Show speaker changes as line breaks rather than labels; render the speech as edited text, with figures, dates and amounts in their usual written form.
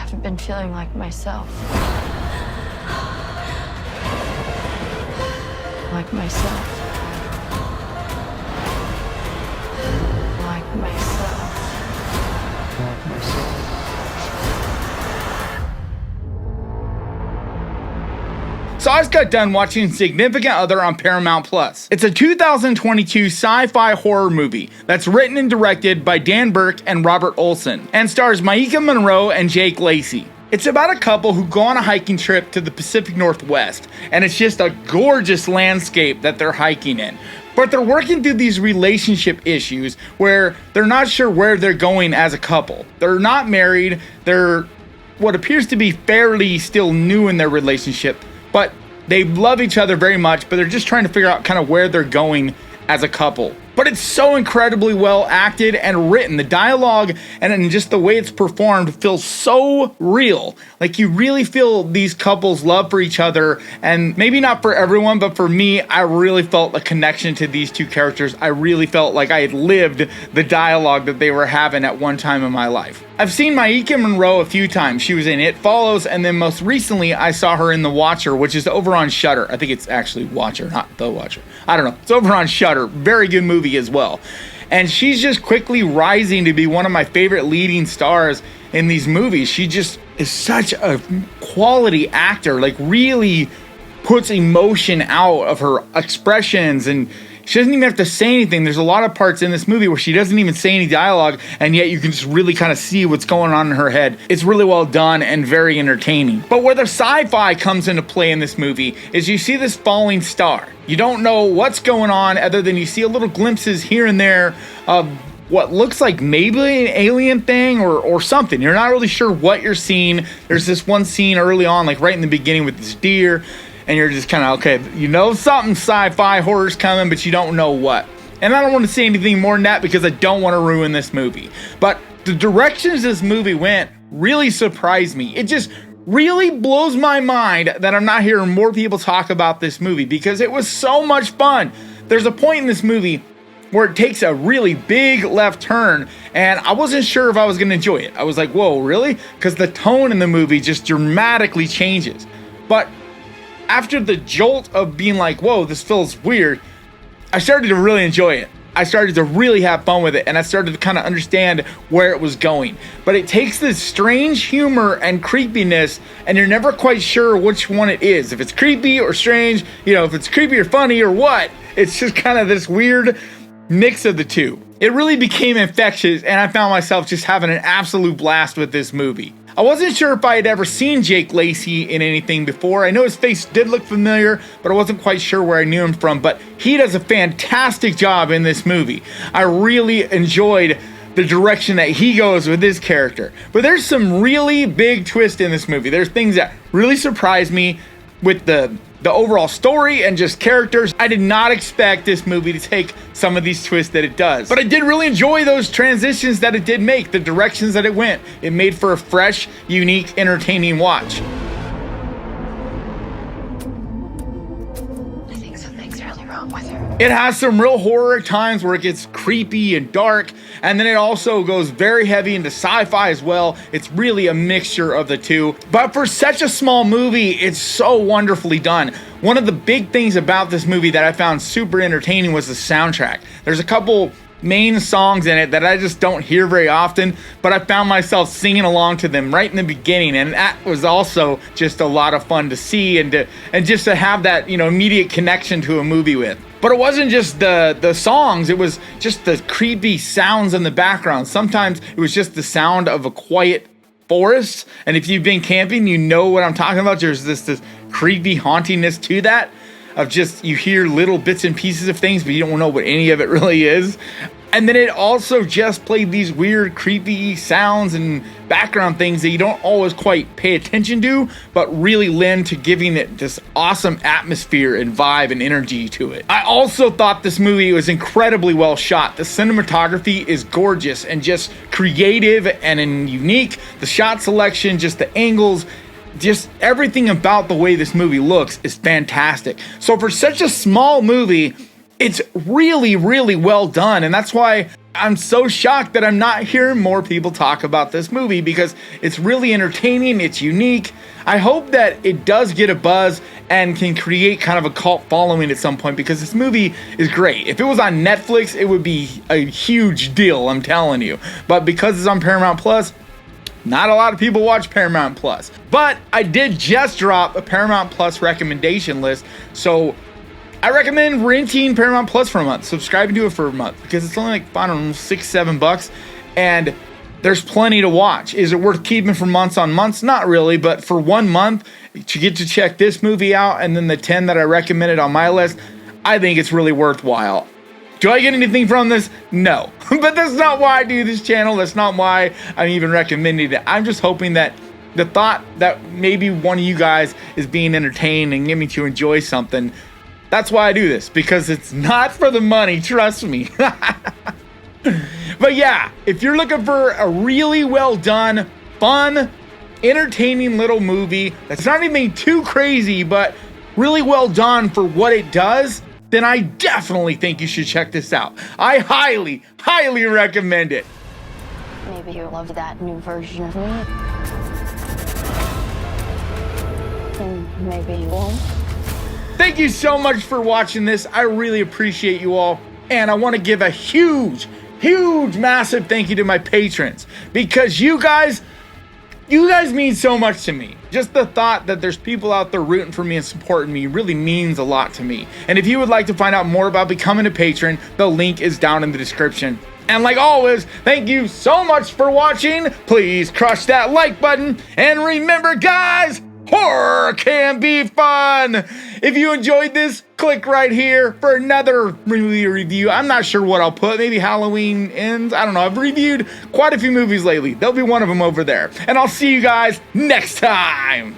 haven't been feeling like myself. Like myself. Like myself.
Like myself.
So I just got done watching Significant Other on Paramount Plus. It's a 2022 sci-fi horror movie that's written and directed by Dan Berk and Robert Olsen, and stars Maika Monroe and Jake Lacy. It's about a couple who go on a hiking trip to the Pacific Northwest, and it's just a gorgeous landscape that they're hiking in. But they're working through these relationship issues where they're not sure where they're going as a couple. They're not married, they're what appears to be fairly still new in their relationship, but they love each other very much, but they're just trying to figure out kind of where they're going as a couple. But it's so incredibly well acted and written. The dialogue and just the way it's performed feels so real. Like you really feel these couples' love for each other, and maybe not for everyone, but for me, I really felt a connection to these two characters. I really felt like I had lived the dialogue that they were having at one time in my life. I've seen Maika Monroe a few times. She was in It Follows, and then most recently I saw her in The Watcher, which is over on Shudder. I think it's actually Watcher, not The Watcher. I don't know. It's over on Shudder. Very good movie as well. And she's just quickly rising to be one of my favorite leading stars in these movies. She just is such a quality actor, like really puts emotion out of her expressions, and she doesn't even have to say anything. There's a lot of parts in this movie where she doesn't even say any dialogue, and yet you can just really kind of see what's going on in her head. It's really well done and very entertaining. But where the sci-fi comes into play in this movie is you see this falling star. You don't know what's going on other than you see a little glimpses here and there of what looks like maybe an alien thing or something. You're not really sure what you're seeing. There's this one scene early on, like right in the beginning with this deer, and you're just kind of, okay, you know something sci-fi horror's coming, but you don't know what. And I don't want to say anything more than that because I don't want to ruin this movie. But the directions this movie went really surprised me. It just really blows my mind that I'm not hearing more people talk about this movie because it was so much fun. There's a point in this movie where it takes a really big left turn, and I wasn't sure if I was going to enjoy it. I was like, whoa, really? Because the tone in the movie just dramatically changes. But after the jolt of being like, whoa, this feels weird, I started to really enjoy it. I started to really have fun with it, and I started to kind of understand where it was going. But it takes this strange humor and creepiness, and you're never quite sure which one it is. If it's creepy or strange, if it's creepy or funny or what. It's just kind of this weird mix of the two. It really became infectious, and I found myself just having an absolute blast with this movie. I wasn't sure if I had ever seen Jake Lacy in anything before. I know his face did look familiar, but I wasn't quite sure where I knew him from. But he does a fantastic job in this movie. I really enjoyed the direction that he goes with his character. But there's some really big twists in this movie. There's things that really surprised me with the overall story and just characters. I did not expect this movie to take some of these twists that it does. But I did really enjoy those transitions that it did make, the directions that it went. It made for a fresh, unique, entertaining watch.
I think something's really wrong with her.
It has some real horror at times where it gets creepy and dark, and then it also goes very heavy into sci-fi as well. It's really a mixture of the two. But for such a small movie, it's so wonderfully done. One of the big things about this movie that I found super entertaining was the soundtrack. There's a couple main songs in it that I just don't hear very often, but I found myself singing along to them right in the beginning, and that was also just a lot of fun to see and just to have that immediate connection to a movie with. But it wasn't just the songs, it was just the creepy sounds in the background. Sometimes it was just the sound of a quiet forest, and if you've been camping, you know what I'm talking about. There's this creepy hauntiness to that, of just you hear little bits and pieces of things, but you don't know what any of it really is. And then it also just played these weird, creepy sounds and background things that you don't always quite pay attention to, but really lend to giving it this awesome atmosphere and vibe and energy to it. I also thought this movie was incredibly well shot. The cinematography is gorgeous and just creative and unique. The shot selection, just the angles, just everything about the way this movie looks is fantastic. So for such a small movie, it's really, really well done. And that's why I'm so shocked that I'm not hearing more people talk about this movie because it's really entertaining, it's unique. I hope that it does get a buzz and can create kind of a cult following at some point because this movie is great. If it was on Netflix, it would be a huge deal, I'm telling you. But because it's on Paramount Plus, not a lot of people watch Paramount Plus. But I did just drop a Paramount Plus recommendation list, so I recommend renting Paramount Plus for a month, subscribing to it for a month, because it's only like, I don't know, $6-7, and there's plenty to watch. Is it worth keeping for months on months? Not really, but for 1 month, to get to check this movie out, and then the 10 that I recommended on my list, I think it's really worthwhile. Do I get anything from this? No. But that's not why I do this channel. That's not why I'm even recommending it. I'm just hoping that the thought that maybe one of you guys is being entertained and getting me to enjoy something, that's why I do this, because it's not for the money, trust me. But yeah, if you're looking for a really well done, fun, entertaining little movie that's not even too crazy, but really well done for what it does, then I definitely think you should check this out. I highly, highly recommend it.
Maybe you'll love that new version of me. And maybe you won't.
Thank you so much for watching this. I really appreciate you all. And I want to give a huge, massive thank you to my patrons, because you guys mean so much to me. Just the thought that there's people out there rooting for me and supporting me really means a lot to me. And if you would like to find out more about becoming a patron, the link is down in the description. And like always, thank you so much for watching. Please crush that like button. And remember, guys, horror can be fun. If you enjoyed this, click right here for another movie review. I'm not sure what I'll put. Maybe Halloween Ends. I don't know. I've reviewed quite a few movies lately. There'll be one of them over there. And I'll see you guys next time.